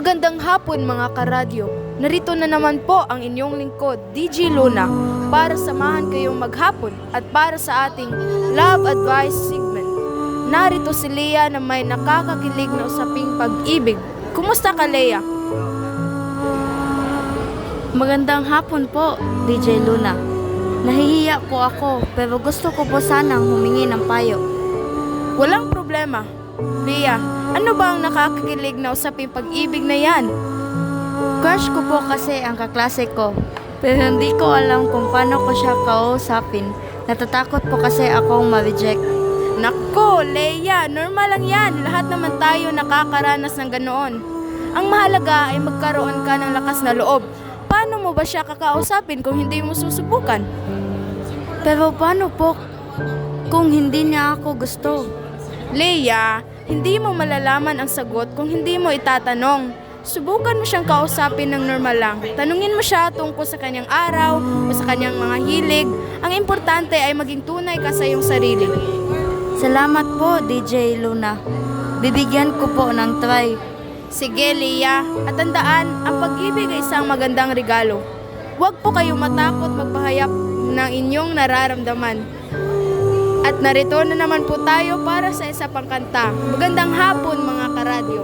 Magandang hapon mga karadyo. Narito na naman po ang inyong lingkod, DJ Luna, para samahan kayong maghapon at para sa ating Love Advice segment. Narito si Leah na may nakakakilig na usaping pag-ibig. Kumusta ka, Leah? Magandang hapon po, DJ Luna. Nahihiya po ako pero gusto ko po sanang humingi ng payo. Walang problema. Leah, ano ba ang nakakakilig na usaping pag-ibig na yan? Crush ko po kasi ang kaklase ko pero hindi ko alam kung paano ko siya kausapin. Natatakot po kasi akong ma-reject. Nako, Leah, normal lang yan. Lahat naman tayo nakakaranas ng ganoon. Ang mahalaga ay magkaroon ka ng lakas na loob. Paano mo ba siya kakausapin kung hindi mo susubukan? Pero paano po kung hindi niya ako gusto? Leah, hindi mo malalaman ang sagot kung hindi mo itatanong. Subukan mo siyang kausapin ng normal lang. Tanungin mo siya tungkol sa kanyang araw o sa kanyang mga hilig. Ang importante ay maging tunay ka sa iyong sarili. Salamat po, DJ Luna. Bibigyan ko po ng try. Sige, Leah, at tandaan, ang pag-ibig ay isang magandang regalo. Huwag po kayong matakot magpahayag ng inyong nararamdaman. At narito na naman po tayo para sa isa pang kanta. Magandang hapon mga karadyo.